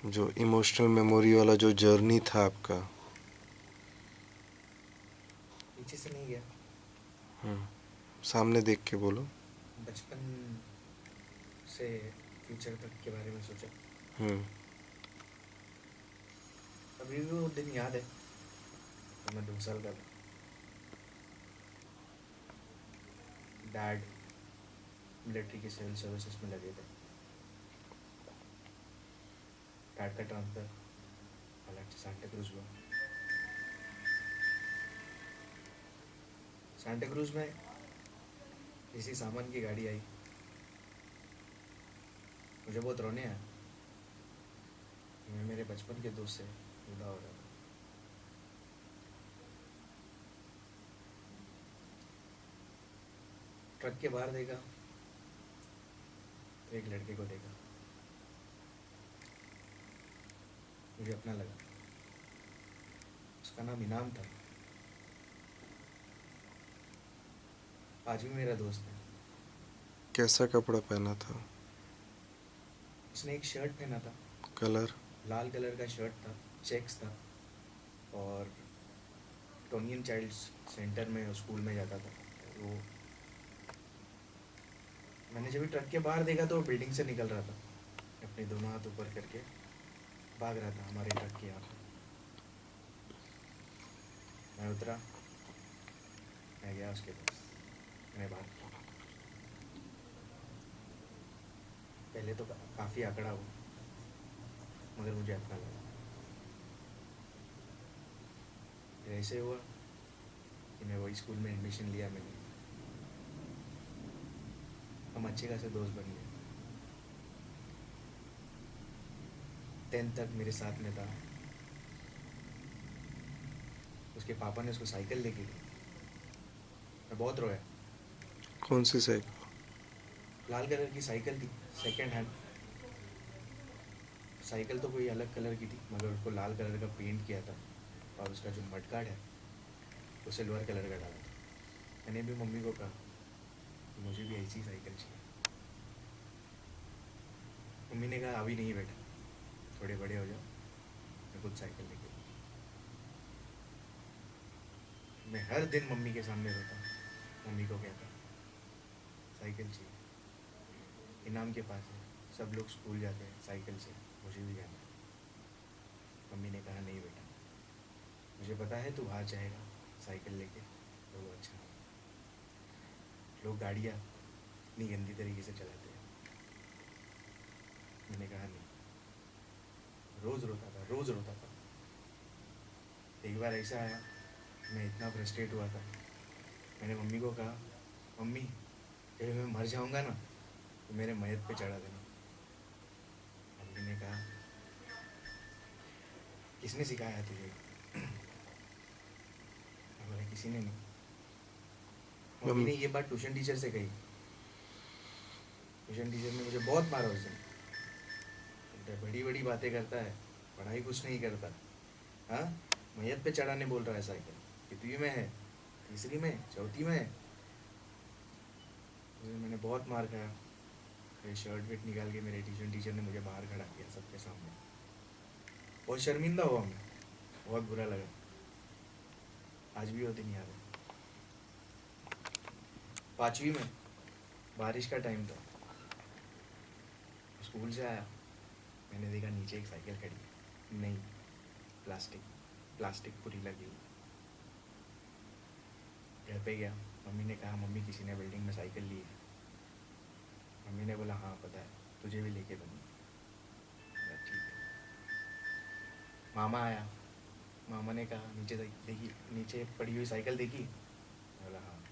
जो emotional memory वाला जो जर्नी था आपका। पीछे से नहीं गया, सामने देख के बोलो। बचपन से फ्यूचर तक के बारे में सोचा। हम्म। अभी भी वो दिन याद है जब मैं 2 साल का था। डैड मिलिट्री के सिविल सर्विसेज में लगे थे। डैड का ट्रांसफ़र अलग से सांता क्रूज हुआ। सांता क्रूज में किसी सामान की गाड़ी आई, मुझे बहुत रोने आया। मैं मेरे बचपन के दोस्त से जुदा हो रहा था। ट्रक के बाहर देखा तो एक लड़के को देखा, मुझे अपना लगा। उसका नाम इनाम था, आज भी मेरा दोस्त है। कैसा कपड़ा पहना था? उसने एक शर्ट पहना था, कलर? लाल कलर का शर्ट था, चेक्स था, और टोनियन चाइल्ड्स सेंटर में स्कूल में जाता था वो। मैंने जब भी ट्रक के बाहर देखा तो वो बिल्डिंग से निकल रहा था, अपने दोनों हाथ ऊपर करके भाग रहा था हमारे ट्रक के यहाँ पे। मैं उतरा, मैं गया उसके पास, मैंने बात की। पहले तो काफ़ी आंकड़ा हुआ, मगर मुझे अपना लगा। फिर ऐसे हुआ कि मैं वही स्कूल में एडमिशन लिया मैंने। हम अच्छे खासे दोस्त बन गए। 10th तक मेरे साथ में था। उसके पापा ने उसको साइकिल लेके दी, मैं बहुत रोया। कौन सी साइकिल? लाल कलर की साइकिल थी, सेकेंड हैंड साइकिल। तो कोई अलग कलर की थी, मगर उसको लाल कलर का पेंट किया था, और उसका जो मडगार्ड है वो सिल्वर कलर का डाला था। मैंने भी मम्मी को कहा कि मुझे भी ऐसी साइकिल चाहिए। मम्मी ने कहा अभी नहीं बेटा, थोड़े बड़े हो जाओ, मैं खुद साइकिल लेके दूँ। मैं हर दिन मम्मी के सामने रोता, मम्मी को कहता साइकिल चाहिए। इनाम के पास है, सब लोग स्कूल जाते हैं साइकिल से, मुझे भी जाना है। मम्मी ने कहा नहीं बेटा, मुझे पता है तू बाहर जाएगा साइकिल लेके तो वो अच्छा होगा। लोग गाड़ियाँ इतनी गंदी तरीके से चलाते हैं। मैंने कहा नहीं। रोज़ रोता था, रोज़ रोता था। एक बार ऐसा आया, मैं इतना फ्रस्ट्रेट हुआ था, मैंने मम्मी को कहा मम्मी जब मैं मर जाऊँगा ना तो मेरे मैयत पे चढ़ा देना। मम्मी ने कहा किसने सिखाया तुझे? मैं बोला किसी ने नहीं। मम्मी मम- ने ये बात ट्यूशन टीचर से कही। ट्यूशन टीचर ने मुझे बहुत मारा उस दिन। बोलता बड़ी बड़ी बातें करता है, पढ़ाई कुछ नहीं करता। हाँ, मैयत पे चढ़ाने बोल रहा है साइकिल। कितवी में है? तीसरी में, चौथी में है? तो मैंने बहुत मार खाया। फिर शर्ट वेट निकाल के मेरे ट्यूशन टीचर ने मुझे बाहर खड़ा किया सबके सामने। बहुत शर्मिंदा हुआ मैं, बहुत बुरा लगा। आज भी वो दिन याद है। 5वीं में, बारिश का टाइम था, स्कूल से आया, मैंने देखा नीचे एक साइकिल खड़ी है, नहीं, प्लास्टिक, प्लास्टिक पूरी लगी हुई। घर पे गया, मम्मी ने कहा मम्मी किसी ने बिल्डिंग में साइकिल ली है। मम्मी ने बोला हाँ पता है, तुझे भी लेके दूँगी। बोला ठीक है। मामा आया, मामा ने कहा नीचे देखी, नीचे पड़ी हुई साइकिल देखी? बोला हाँ।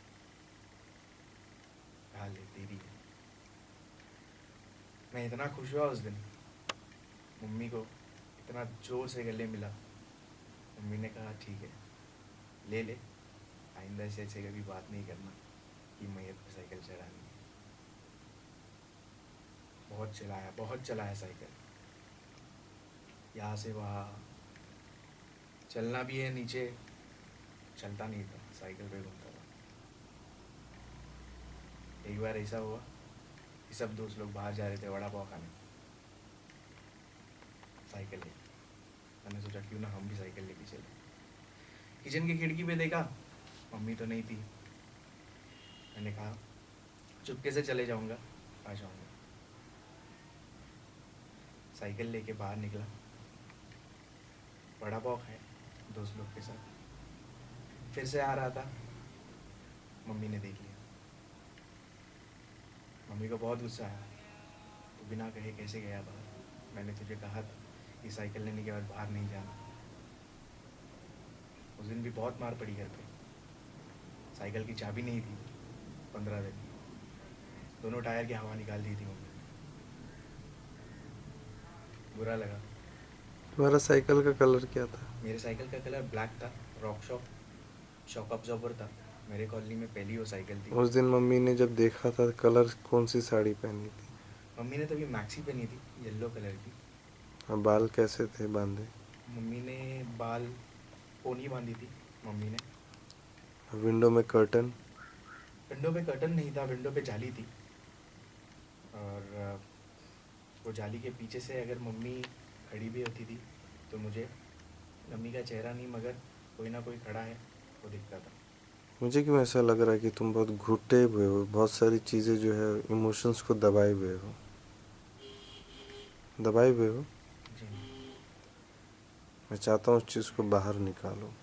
कहा ले तेरी है। मैं इतना खुश हुआ उस दिन, मम्मी को इतना ज़ोर से गले मिला। मम्मी ने कहा ठीक है ले ले, आइंदा से ऐसे कभी बात नहीं करना कि मैयत पे साइकिल चढ़ानी है। बहुत चलाया साइकिल, यहाँ से वहाँ। चलना भी है नीचे, चलता नहीं था, साइकिल पे घूमता था। एक बार ऐसा हुआ कि सब दोस्त लोग बाहर जा रहे थे वड़ा पाव खाने, साइकिल साइकिल है। मैंने सोचा क्यों ना हम भी साइकिल लेके चले। किचन की खिड़की पे देखा, मम्मी तो नहीं थी। मैंने कहा चुपके से चले जाऊंगा, आ जाऊंगा। साइकिल लेके बाहर निकला, वड़ा पाव खाए दोस्त लोग के साथ। फिर से आ रहा था, मम्मी ने देख लिया। मम्मी को बहुत गुस्सा आया, तो बिना कहे कैसे गया बाहर? मैंने तुझे कहा था कि साइकिल लेने के बाद बाहर नहीं जाना। उस दिन भी बहुत मार पड़ी घर पे। साइकिल की चाबी नहीं थी 15 दिन। दोनों टायर की हवा निकाल दी थी मम्मी ने। बुरा लगा। तुम्हारा साइकिल का कलर क्या था? मेरे साइकिल का कलर ब्लैक था, रॉक शॉक अब्जॉर्बर था। मेरे कॉलोनी में पहली वो साइकिल थी। उस दिन मम्मी ने जब देखा था कलर, कौन सी साड़ी पहनी थी? मम्मी ने तभी मैक्सी पहनी थी, येलो कलर की। और बाल कैसे थे बांधे? मम्मी ने बाल पोनी बांधी थी मम्मी ने। विंडो में कर्टन? विंडो पे कर्टन नहीं था, विंडो पे जाली थी। और वो जाली के पीछे से अगर मम्मी खड़ी भी होती थी तो मुझे मम्मी का चेहरा नहीं मगर कोई ना कोई खड़ा है वो दिखता था। मुझे क्यों ऐसा लग रहा है कि तुम बहुत घुटे हुए हो, बहुत सारी चीज़ें जो है इमोशंस को दबाए हुए हो, दबाए हुए हो। जी। मैं चाहता हूँ उस चीज़ को बाहर निकालो।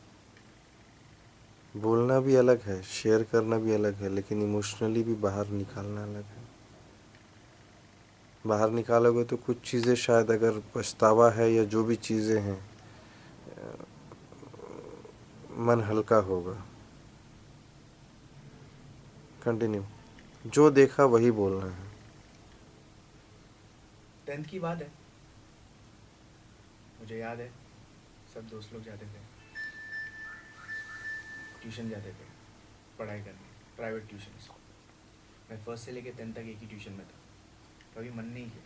बोलना भी अलग है, शेयर करना भी अलग है, लेकिन इमोशनली भी बाहर निकालना अलग है। बाहर निकालोगे तो कुछ चीज़ें शायद, अगर पछतावा है या जो भी चीज़ें हैं, मन हल्का होगा। कंटिन्यू। जो देखा वही बोलना है। 10th की बात है, मुझे याद है सब दोस्त लोग जाते थे, ट्यूशन जाते थे पढ़ाई करने, प्राइवेट ट्यूशन्स। मैं फर्स्ट से लेकर 10th तक एक ही ट्यूशन में था। कभी मन नहीं किया,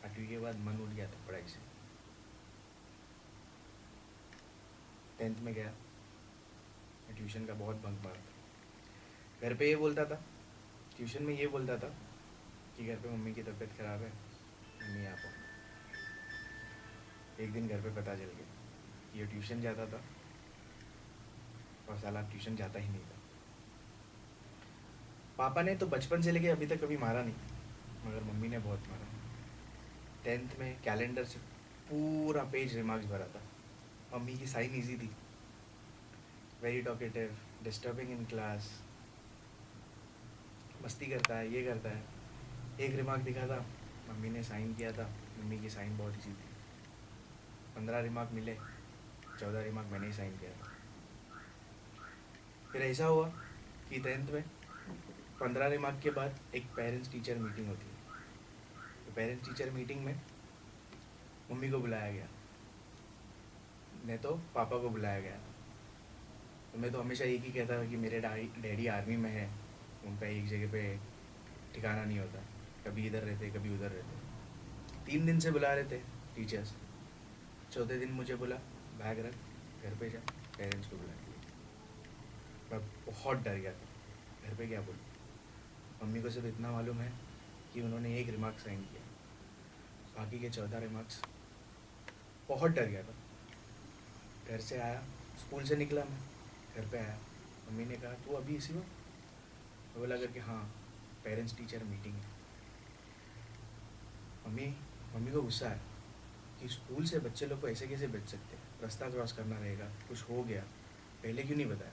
8वीं के बाद मन उठ गया था पढ़ाई से। 10th में गया, मैं ट्यूशन का बहुत बंक मारा था। घर पे ये बोलता था, ट्यूशन में ये बोलता था कि घर पे मम्मी की तबीयत ख़राब है, मैं नहीं आ पाऊँ। एक दिन घर पे पता चल गया कि ये ट्यूशन जाता था और साला ट्यूशन जाता ही नहीं था। पापा ने तो बचपन से लेके अभी तक कभी मारा नहीं, मगर मम्मी ने बहुत मारा। 10th में कैलेंडर से पूरा पेज रिमार्क्स भरा था। मम्मी की साइन इजी थी, very talkative, disturbing in class, मस्ती करता है, ये करता है। एक रिमार्क दिखा था, मम्मी ने साइन किया था, मम्मी की साइन बहुत इजी थी। 15 रिमार्क मिले, 14 रिमार्क मैंने ही साइन किया था। फिर ऐसा हुआ कि 10th में 15 रिमार्क के बाद एक पेरेंट्स टीचर मीटिंग होती है। तो पेरेंट्स टीचर मीटिंग में मम्मी को बुलाया गया, नहीं तो पापा को बुलाया गया। तो मैं तो हमेशा एक ही कहता था कि मेरे डैडी आर्मी में है, उनका एक जगह पे ठिकाना नहीं होता, कभी इधर रहते कभी उधर रहते। 3 दिन से बुला रहे थे टीचर्स। चौथे दिन मुझे बोला बैग रख, घर पे जा, पेरेंट्स को बुला के ले। मैं बहुत डर गया था, घर पे क्या बोलूँ। मम्मी को सिर्फ इतना मालूम है कि उन्होंने एक रिमार्क साइन किया, बाकी के 14 रिमार्क्स। बहुत डर गया था। घर से आया, स्कूल से निकला, मैं घर पे आया, मम्मी ने कहा तू अभी इसी वक्त? मैं बोला करके हाँ, पेरेंट्स टीचर मीटिंग है। मम्मी मम्मी को गुस्सा है कि स्कूल से बच्चे लोग को ऐसे कैसे भेज सकते हैं, रास्ता क्रॉस करना रहेगा, कुछ हो गया पहले क्यों नहीं बताया।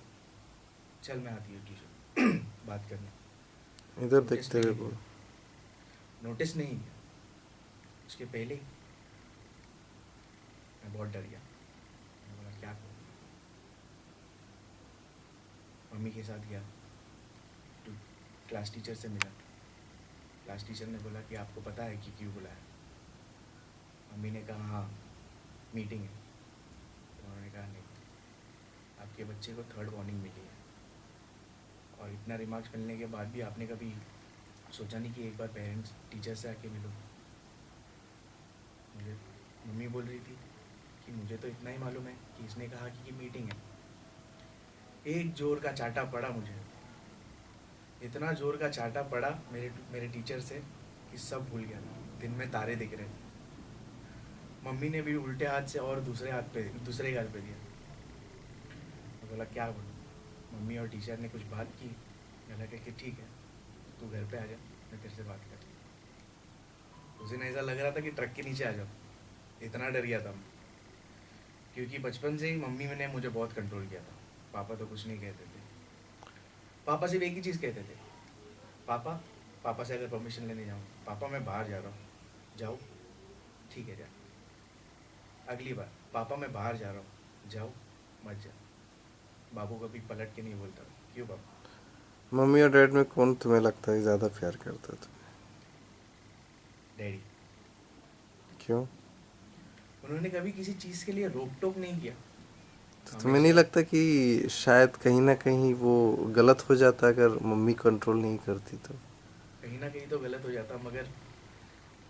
चल मैं आती हूँ ट्यूशन बात करने। इधर नोटिस देखते नहीं हुए किया, बोल। नोटिस नहीं किया। उसके पहले ही मैं बहुत डर गया। मैं बोला क्या करूँ। मम्मी के साथ गया, तो क्लास टीचर से मिला। क्लास टीचर ने बोला कि आपको पता है कि क्यों बुलाया। मम्मी ने कहा हाँ मीटिंग है। तो उन्होंने कहा नहीं, आपके बच्चे को 3rd वार्निंग मिली है, और इतना रिमार्क्स मिलने के बाद भी आपने कभी सोचा नहीं कि एक बार पेरेंट्स टीचर से आके मिलो। मुझे मम्मी बोल रही थी कि मुझे तो इतना ही मालूम है कि इसने कहा कि मीटिंग है। एक जोर का चाटा पड़ा मुझे, इतना जोर का चाटा पड़ा मेरे टीचर से कि सब भूल गया। दिन में तारे दिख रहे थे। मम्मी ने भी उल्टे हाथ से और दूसरे गाल पे दिया। मैं बोला क्या बोलूँ। मम्मी और टीचर ने कुछ बात की। मैं लगा कि ठीक है, तू घर पे आ जा, मैं तेरे से बात कर। उस दिन ऐसा लग रहा था कि ट्रक के नीचे आ जाओ, इतना डर गया था मैं। क्योंकि बचपन से ही मम्मी ने मुझे बहुत कंट्रोल किया था। पापा तो कुछ नहीं कहते थे। पापा सिर्फ एक ही चीज़ कहते थे, पापा पापा से अगर परमिशन लेने जाऊँ, पापा मैं बाहर जा रहा हूँ, जाओ, ठीक है जा। अगली बार, पापा मैं बाहर जा रहा हूँ, जाओ, मत जा। बाबू कभी पलट के नहीं बोलता, क्यों पापा? मम्मी और डैड में कौन तुम्हें लगता है ज़्यादा प्यार करता था? डैडी। क्यों? उन्होंने कभी किसी चीज़ के लिए रोक टोक नहीं किया। तो तुम्हें नहीं हमेशा लगता कि शायद कहीं ना कहीं वो गलत हो जाता अगर मम्मी कंट्रोल नहीं करती तो? कहीं ना कहीं तो गलत हो जाता, मगर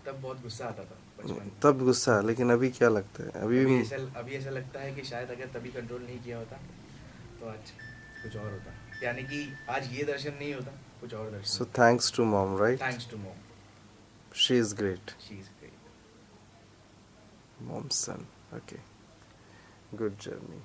तब बहुत गुस्सा आता था बचपन में। तब गुस्सा, लेकिन अभी क्या लगता है अभी? अभी ऐसा लगता है कि शायद अगर तभी कंट्रोल नहीं किया होता तो आज कुछ और होता। यानी कि आज ये दर्शन नहीं होता, कुछ और दर्शन सो होता। Thanks to mom, right? Thanks to mom, she is great. She is great. Mom's son. Okay. Good journey.